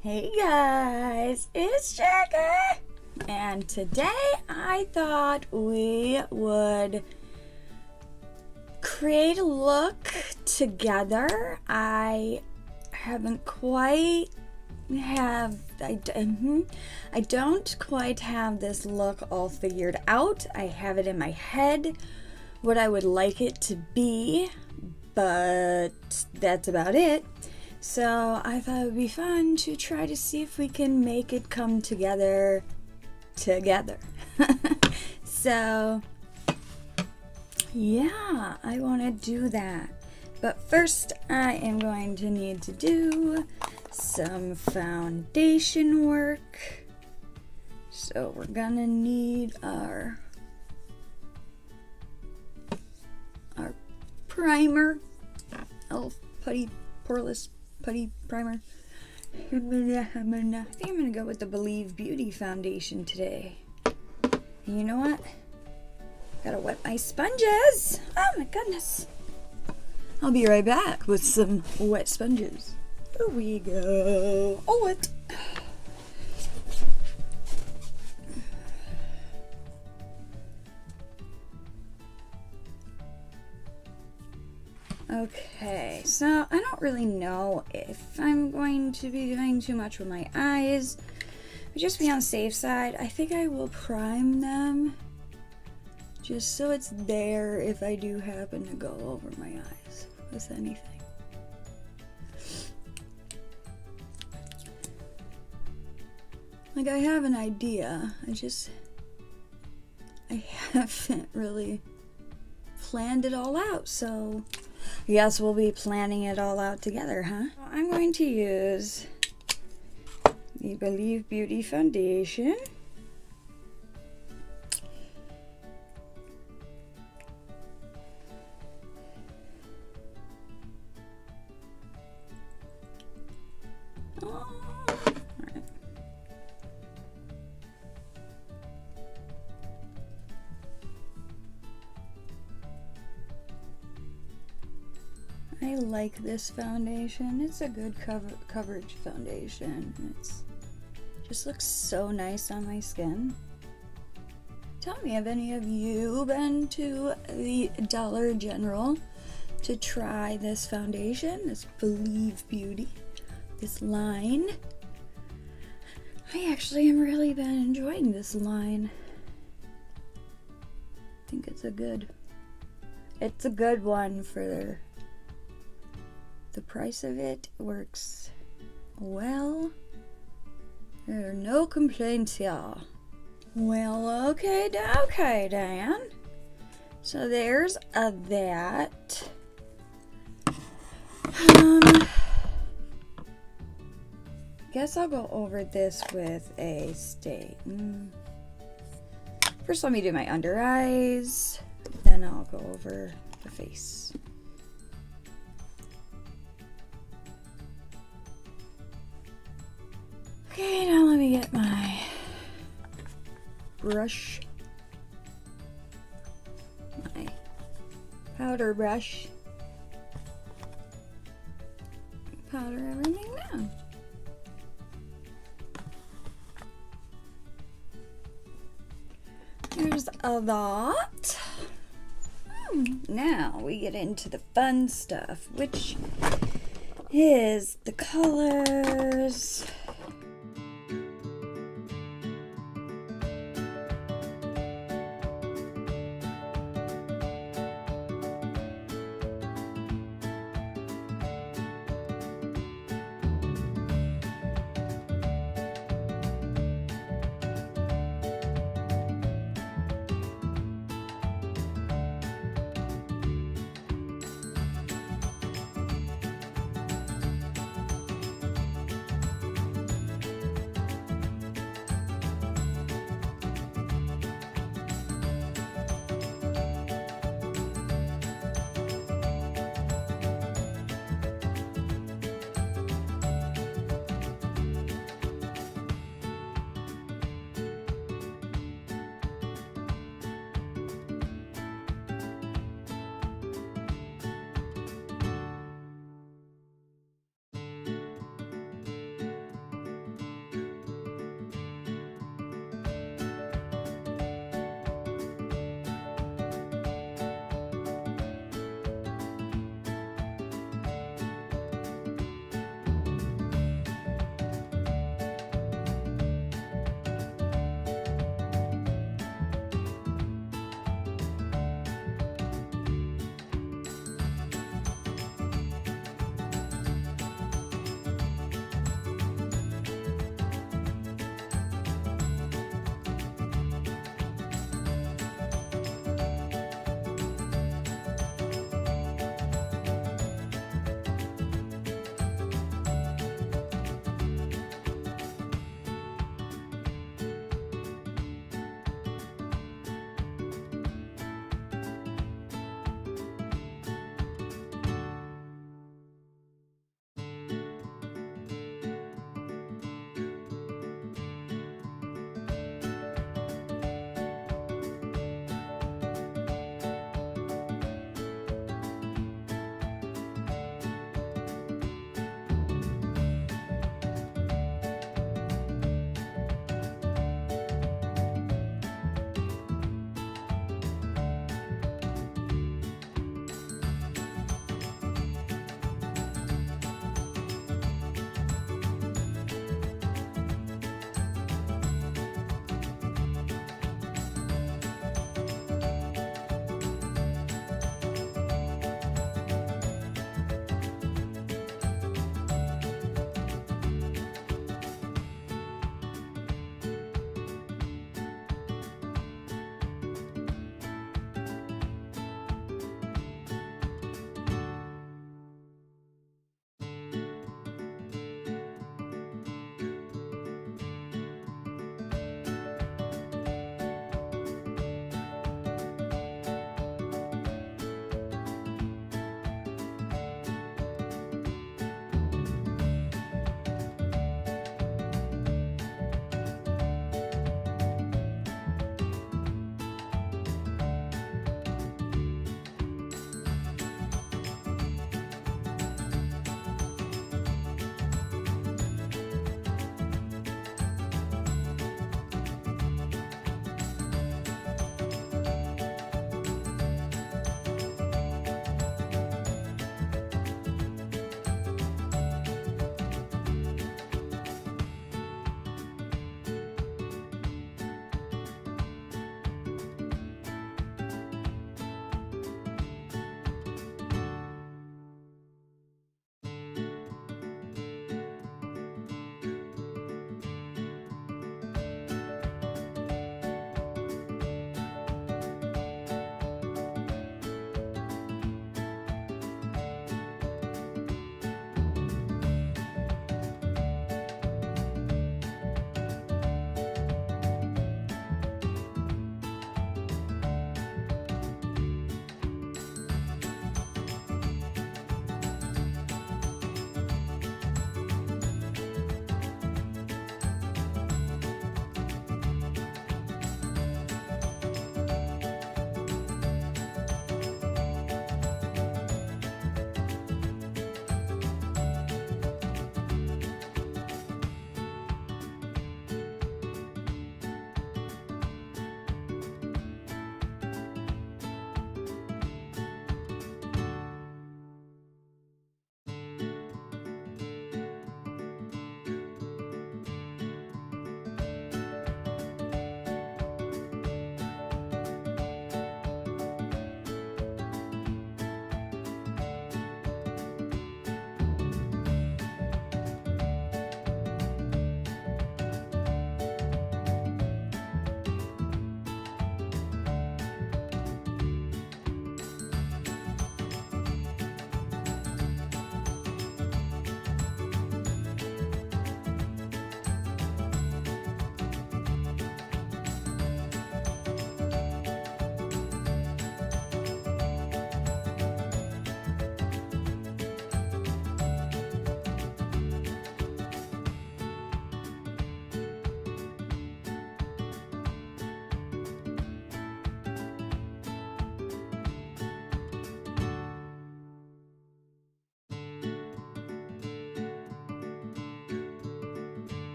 Hey guys, it's Jackie, and today I thought we would create a look together. I haven't quite I don't quite have this look all figured out. I have it in my head what I would like it to be, but that's about it. So I thought it would be fun to try to see if we can make it come together. So yeah, I want to do that. But first I am going to need to do some foundation work. So we're gonna need our primer. E.L.F. Poreless Putty Primer. I think I'm gonna go with the Believe Beauty foundation today. And you know what? Gotta wet my sponges. Oh my goodness. I'll be right back with some wet sponges. Here we go. Oh, what? Okay, so I don't really know if I'm going to be doing too much with my eyes, but just be on the safe side, I think I will prime them just so it's there if I do happen to go over my eyes with anything. Like, I have an idea, I haven't really planned it all out, so yes, we'll be planning it all out together, huh? I'm going to use the Believe Beauty foundation. I like this foundation. It's a good coverage foundation. Just looks so nice on my skin. Tell me, have any of you been to the Dollar General to try this foundation, this Believe Beauty, this line? I actually have really been enjoying this line. I think it's a good one for the price of it. Works well. There are no complaints here. Well, okay, Dan. So there's that. Guess I'll go over this with a stain. First, let me do my under eyes. Then I'll go over the face. Okay, now let me get my brush, my powder brush, powder everything down. There's a lot. Now we get into the fun stuff, which is the colors.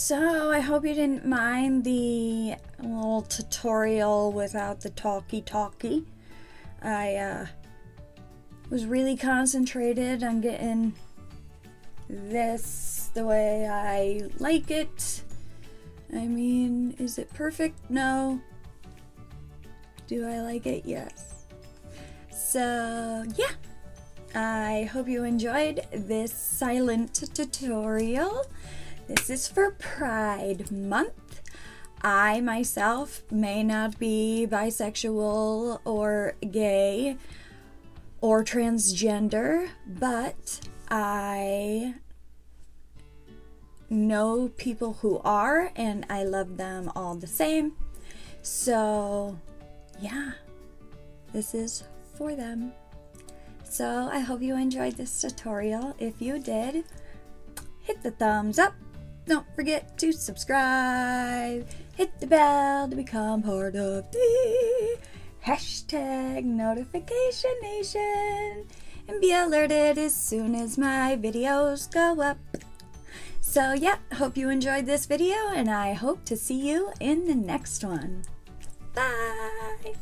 So I hope you didn't mind the little tutorial without the talkie. I was really concentrated on getting this the way I like it. I mean, is it perfect? No. Do I like it? Yes. So yeah, I hope you enjoyed this silent tutorial. This is for Pride Month. I myself may not be bisexual or gay or transgender, but I know people who are, and I love them all the same. So yeah, this is for them. So I hope you enjoyed this tutorial. If you did, hit the thumbs up. Don't forget to subscribe. Hit the bell to become part of the #notification nation and be alerted as soon as my videos go up. So yeah, hope you enjoyed this video, and I hope to see you in the next one. Bye!